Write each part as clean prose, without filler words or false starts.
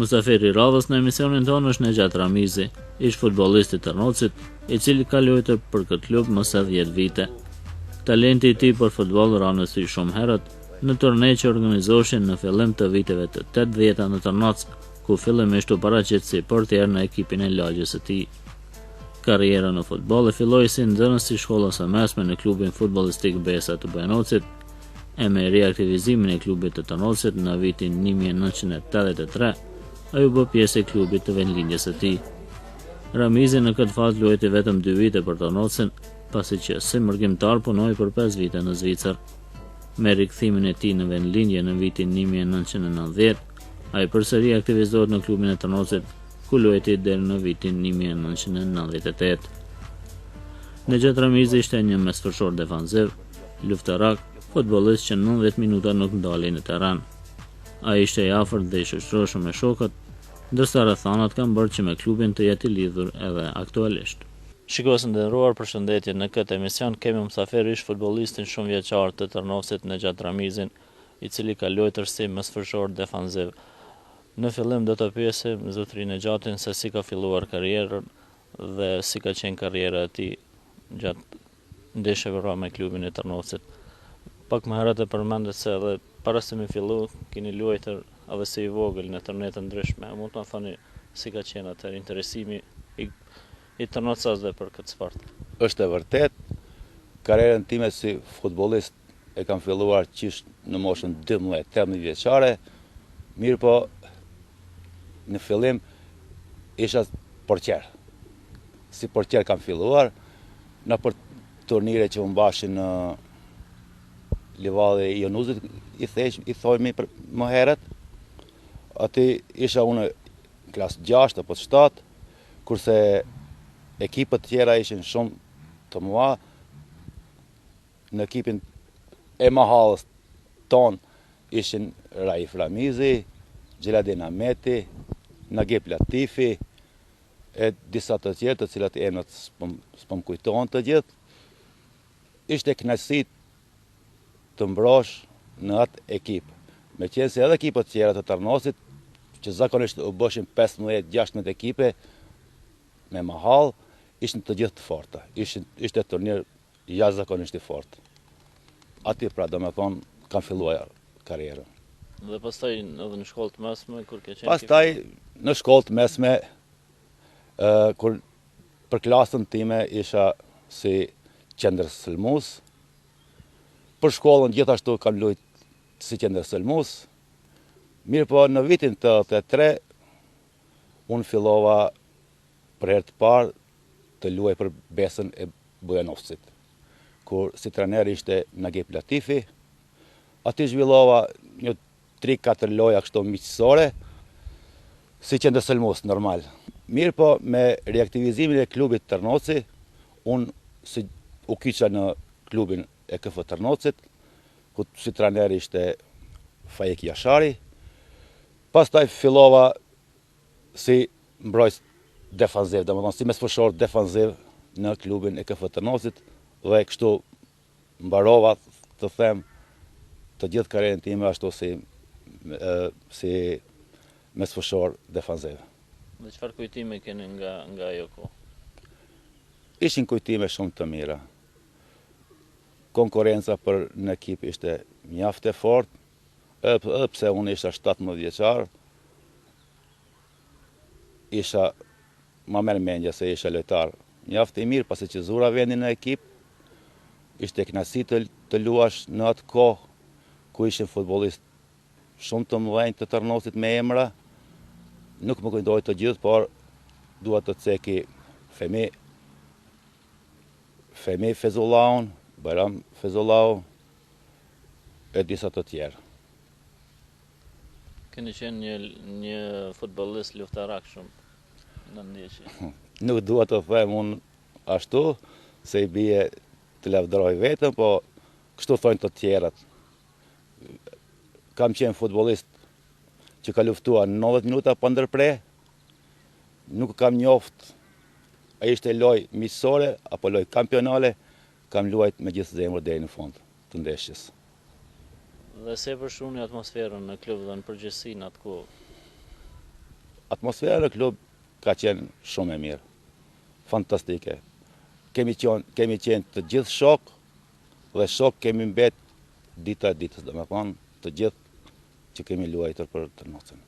Musafiri i radhës në emisionin tonë është Nejat Ramizi, ish futbollist i Tërnocit, i cili ka luajtur për këtë klub më së 10 vite. Talenti i tij për futboll ra në sy shumë herët në turne që organizoheshin në fillim të viteve të 80-ta në Tërnoc, ku fillimisht u paraqit si portier në ekipin e lagjes së tij. Karriera në futboll e filloi si nxënës i shkollës së mesme në klubin futbollistik Besa të Bujanocit, e me riaktivizimin e klubit të Tërnocit në vitin 1983, ai u bë pjesë e klubit të vendlinjës së tij. Ramizi në këtë fazë luajti vetëm 2 vite për Tërnocin, pasi që si mërgjimtar punoi për 5 vite në Zvicër. Me rikthimin e tij në vendlinje në vitin 1990, ai përsëri aktivizohet në klubin e Tërnocit, ku luajti deri në vitin 1998. Nejat Ramizi ishte një mesfërshor defanziv, luftarak, futbollist që 90 minuta nuk ndalej në terren. Ai ishte i afërt dhe i shoqëroshëm me shokët, ndërsa rrethanat kanë bërë që me klubin të jetë i lidhur edhe aktualisht. Shikues nderuar, përshëndetje. Në këtë emision kemi mysafir ish futbollistin shumë vjeçar të Tërnocit, Nejat Ramizin, i cili ka luajtur si mesfërshor defanziv. Në fillim do të pyesim zotrin Nejatin se si ka filluar karrierën dhe si ka qenë karriera e tij gjatë ndeshjeve me klubin e Tërnocit. Pak më herët e përmendet se edhe para se me fillu keni luajtur edhe si i vogël në turnete ndryshme. Mund të na thoni si ka qenë atë interesimi i Tërnocasve për këtë sport? Është e vërtet, karrierën time si futbollist e kam filluar qish në moshën 12-13 vjeçare, mirë po në fillim isha portier. Si portier kam filluar, në për turnire që më bashin në Livadhe i Jonuzit, i thojmi më herët, aty isha unë klas 6 apo 7, kurse ekipët tjera ishin shumë të mëdha. Në ekipin e mahallës ton ishin Raif Ramizi, Gjeladin Ahmeti, Nagip Latifi, e disa të tjerë të cilat emrat s'po më kujtohen të gjithë. Ishte kënaqësi të mbrosh në atë ekip. Me qenë se edhe ekipët tjera të Tërnocit, që zakonisht u bëshin 15-16 ekipe me mahall, ishin të gjithë të forta. Ishte turnir jashtëzakonisht i fortë. Aty pra domethënë kam filluar karrierën. Dhe pastaj edhe në shkollë të mesme kur ke qenë? Pastaj në shkollë të mesme, kur për klasën time isha si qendër sulmues. Për shkollën gjithashtu kam luajtur si qendër sulmues. Mirë po në vitin të 83 unë fillova për herë të parë të luaj për Besën e Bujanovcit, kur si trajner ishte Nagip Latifi. Aty zhvillova një 3-4 loja kështu miqësore, si qendër sulmues normal. Mirë po me reaktivizimin e klubit Tërnoci, unë u kyça në klubin e KF Tërnocit, ku si trajner ishte Fajek Jashari. Pastaj fillova si mbrojtës defanziv, domethënë si mesfërshor defanziv në klubin e KF Tërnocit, dhe kështu mbarova të them të gjithë karrierën time ashtu si mesfërshor defanziv. Dhe çfarë kujtime keni nga ajo kohë? Ishin kujtime shumë të mira. Konkurenca për në ekip ishte mjaft e fortë, edhe pse unë isha 17 vjeçar, isha ma merr mendja se isha lojtar mjaft i mirë, pasi që zura vendin në ekip. Ishte kënaqësi të luash në atë kohë ku ishin futbollistë shumë të mëdhenj të Tërnocit me emra. Nuk më kujtoj të gjithë, por dua të ceki Femi Fezullaun, Bajram Fezullau e disa të tjerë. Keni qenë një futbollist luftarak shumë në ndeshje. Nuk dua të them unë ashtu, se i bie të lavdëroj vetëm, po kështu thonë të tjerat. Kam qenë futbollist që ka luftuar 90 minuta pa ndërprer, nuk kam njoft a ishte loj miqësore apo loj kampionale, kam luajt me gjithë zemër deri në fund të ndeshjes. Dhe se përshuni atmosferën në klub dhe në përgjithësi në atë kohë? atmosfera në klub ka qenë shumë e mirë, fantastike. Kemi qenë të gjithë shok, dhe shok kemi mbet dita e ditës, dhe me thonë të gjithë që kemi luajtur për Tërnocën.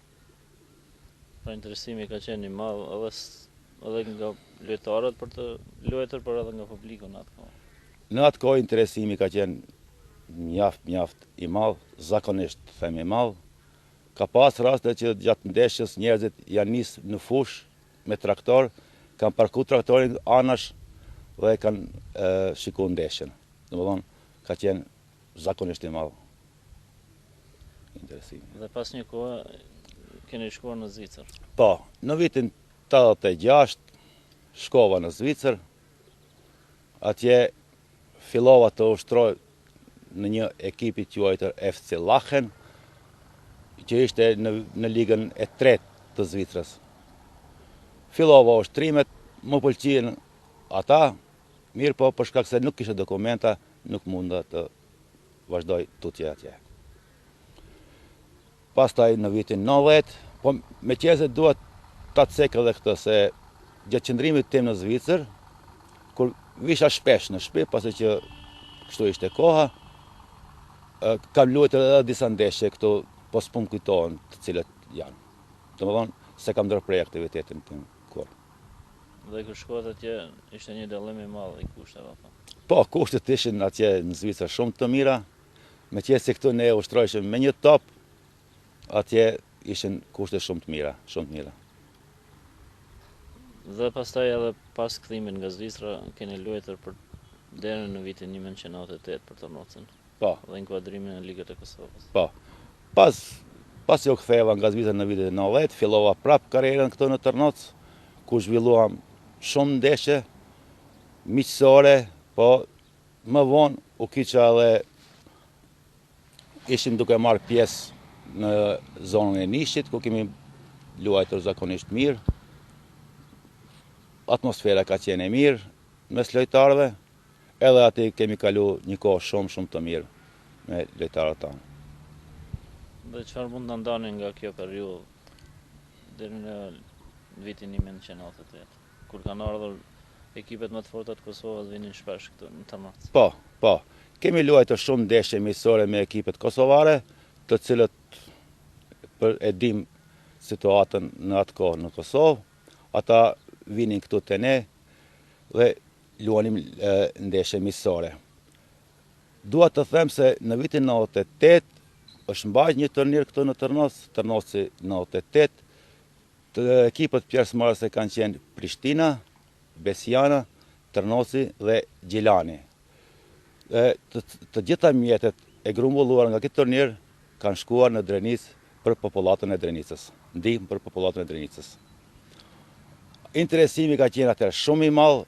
Pra interesimi ka qenë i madh edhe nga lojtarët për të luajtur, por edhe nga publiku në atë kohë. Në atë kohë interesimi ka qenë mjaft i madh, zakonisht them i madh. Ka pas raste që gjatë ndeshjes njerëzit janë nisë në fush me traktor, kanë parku traktorin anash dhe kanë shikuar ndeshjen. Domethënë ka qenë zakonisht i madh interesimi. Dhe pas një kohë keni shkuar në Zvicër. Po, në vitin 86 shkova në Zvicër. Atje fillova të ushtroj në një ekipi të quajtur FC Lachen, që ishte në ligën e tretë të Zvicrës. Fillova ushtrimet, më pëlqyen ata, mirë po për shkak se nuk kisha dokumenta, nuk munda të vazhdoj tutje atje. Pastaj në vitin 90, po me qese duhet ta cek edhe këtë se gjatë qëndrimit tim në Zvicër, kur visha shpesh në shtëpi, pasi që kështu ishte koha, kam luajtur edhe disa ndeshje këtu, po s'pum kujtohen të cilët janë. Domethënë se kam ndërprej aktivitetin tim kur. Dhe kur shkuat atje ishte një dallim i madh i kushteve apo? Po, kushtet ishin atje në Zvicër shumë të mira, meqense këtu ne ushtrojshim me një top, atje ishin kushtet shumë të mira, shumë të mira. Dhe pastaj edhe pas kthimit nga Zvicra keni luajtur për deri në vitin 1998 për Tërnocën. Po. Dhe inkuadrimin në Ligën e Kosovës. Po. Pas u ktheva nga Zvicra në vitin 90, fillova prap karrierën këtu në Tërnocë, ku zhvilluam shumë ndeshje miqësore, po më vonë u kiqa edhe ishim duke marrë pjesë në zonën e Nishit, ku kemi luajtur zakonisht mirë. Atmosfera ka qenë e mirë mes lojtarëve, edhe aty kemi kalu një kohë shumë të mirë me lojtarët tanë. Dhe çfarë mund ta ndani nga kjo periudhë deri në vitin 1998, kur kanë ardhur ekipet më të forta të Kosovës vinin shpesh këtu në Tërnocë? Po. Kemi luajtur shumë ndeshje miqësore me ekipet kosovare, të cilët e dim situatën në atë kohë në Kosovë. Ata vinin këtu te ne dhe luanim ndeshje miqësore. Dua të them se në vitin 98 është mbajtur një turnir këtu në Tërnocë, Tërnoci 98. Të ekipët pjesëmarrëse kanë qenë Prishtina, Besiana, Tërnoci dhe Gjilani. Të gjitha mjetet e grumbulluar nga këtë turnir kanë shkuar në Drenicë për popullatën e Drenicës, ndihmë për popullatën e Drenicës. Interesimi ka qenë atëherë shumë i madh,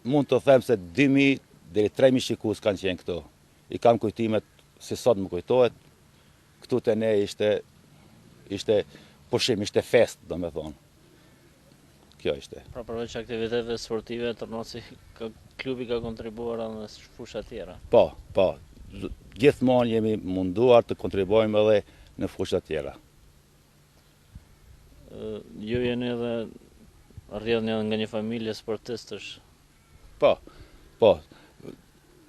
mund të them se 2000 deri 3000 shikues kanë qenë këtu. I kam kujtimet si sot më kujtohet. Këtu te ne ishte pushim, ishte fest, domethënë. Kjo ishte. Pra përveç aktiviteteve sportive, Tërnoci klubi ka kontribuar edhe në fusha tjera. Po. Gjithmonë jemi munduar të kontribuojmë edhe në fusha tjera. Ju jeni edhe rrjedhni nga një familje sportistësh. Po.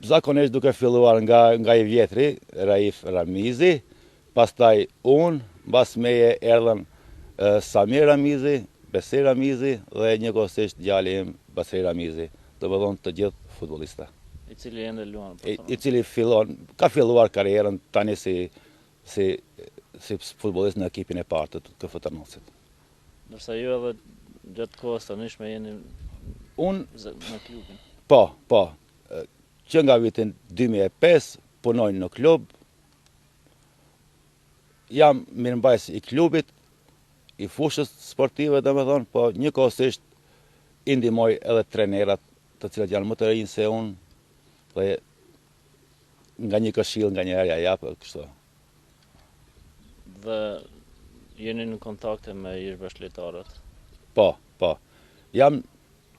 Zakonisht duke filluar nga i vjetri, Raif Ramizi, pastaj unë, mbas meje erdhën Samir Ramizi, Besir Ramizi dhe njëkohësisht djali im Basri Ramizi, domethënë të gjithë futbollista. I cili ende luan. I cili ka filluar karrierën tani si futbollist në ekipin e parë të KF Tërnocit. Ndërsa ju edhe gjatë kohës tanishme jeni në klubin. Po. Që nga vitin 2005 punoj në klub. Jam mirëmbajtës i klubit, i fushës sportive, domethënë, po njëkohësisht i ndihmoj edhe trenerat, të cilët janë më të rinj se unë, dhe nga një këshill nga një herë ja jap kështu. Dhe jeni në kontakte me ish-bashkëlojtarët? Po. Jam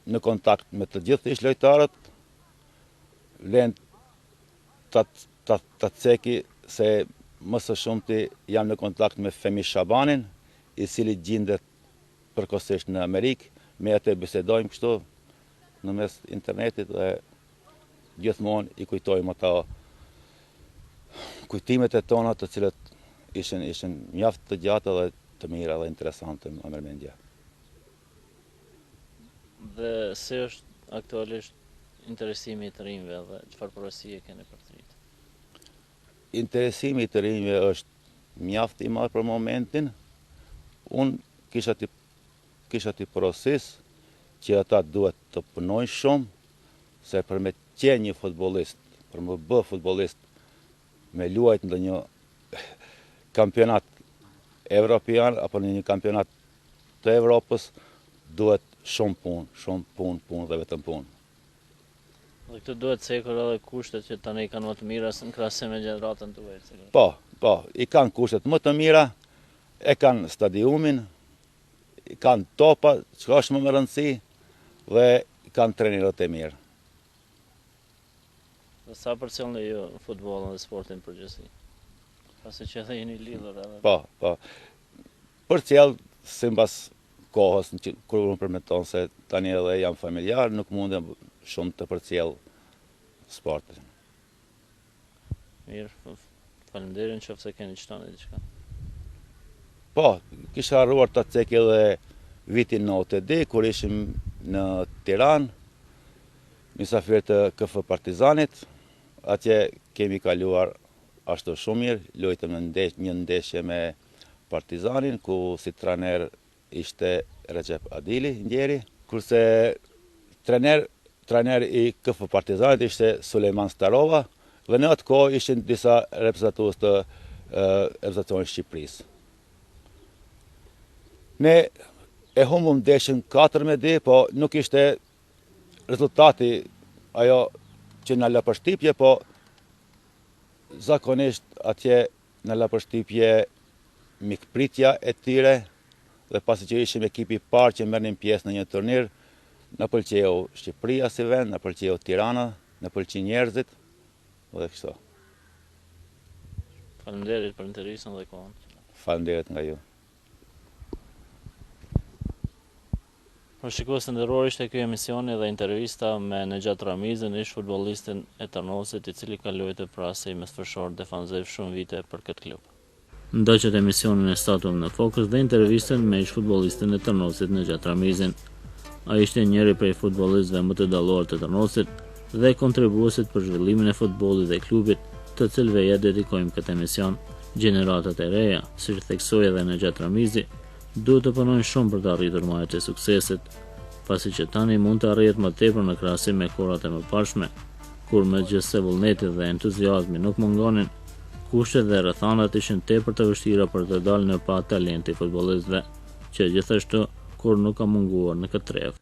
në kontakt me të gjithë ish-lojtarët. Vlen ta ceki se më së shumti jam në kontakt me Femi Shabanin, i cili gjendet përkohësisht në Amerikë, me atë bisedojmë kështu në mes internetit dhe gjithmonë i kujtojmë ato kujtimet e tona të cilët ishin mjaft të gjata dhe të mira dhe interesante në mërmendje. Dhe si është aktualisht interesimi i të rinjve dhe çfarë porosie keni për të rinjt? Interesimi i të rinjve është mjaft i madh për momentin. Unë kisha ti porosis që ata duhet të punojnë shumë, se për me qenë një futbollist, për me bë futbollist, me luajt në një kampionat evropian apo në një kampionat të Evropës, duhet shumë punë dhe vetëm punë. Dhe këtë duhet cekur edhe kushtet që tani kanë më të mira në krahasim me gjeneratën tuaj. Po, i kanë kushtet më të mira, e kanë stadiumin, i kanë topa, që është më rëndësi, dhe i kanë trenirat e mirë. Dhe sa përcjellni ju futbollin dhe sportin përgjithësi? Pasi që edhe jeni lidhur edhe. Po. Përcjell sipas kohës kur unë përmeton se tani edhe jam familjar, nuk mundem shumë të përcjell sportin. Mirë, faleminderit nëse keni të shtoni diçka. Po, kisha harruar ta cek edhe vitin 90, kur ishim në Tiranë, mysafir të KF Partizanit. Atje kemi kaluar ashtu shumë mirë, luajtëm në një ndeshje me Partizanin, ku si trajner ishte Recep Adili Ndjeri, kurse trajner i KF Partizanit ishte Sulejman Starova, dhe në atë kohë ishin disa reprezentatues të reprezentacionit Shqipërisë. Ne e humbëm ndeshjen 4-2, po nuk ishte rezultati ajo që në la përshtypje, po zakonisht atje në la përshtypje mikpritja e tyre, dhe pasi që ishim ekipi parë që merrnim pjesë në një turnir, na pëlqeu Shqipëria si vend, na pëlqeu Tirana, na pëlqejnë njerëzit, dhe kështu. Faleminderit për intervistën dhe kohën. Faleminderit nga ju. Për shikues të nderuar, ishte ky emisioni dhe intervista me Nexhat Ramizin, ish futbollistin e Tarnosit, i cili ka luajtur prasë me sfërshor defensiv shumë vite për këtë klub. Ndoqët emisionin e statuam në Fokus dhe intervistën me ish futbollistin e Tarnosit, Nexhat Ramizin. Ai ishte njëri prej futbollistëve më të dalluar të Tarnosit dhe kontribuesit për zhvillimin e futbollit dhe klubit, të cilëve ja dedikojmë këtë emision. Gjeneratat e reja, siç theksoi edhe Nexhat Ramizi, duhet të punojnë shumë për të arritur majat e suksesit, pasi që tani mund të arrihet më tepër në krahasim me kohrat e mëparshme, kur megjithëse vullneti dhe entuziazmi nuk mungonin, kushtet dhe rrethanat ishin tepër të vështira për të dalë në pa talenti futbollistëve, që gjithashtu kur nuk ka munguar në këtë trev.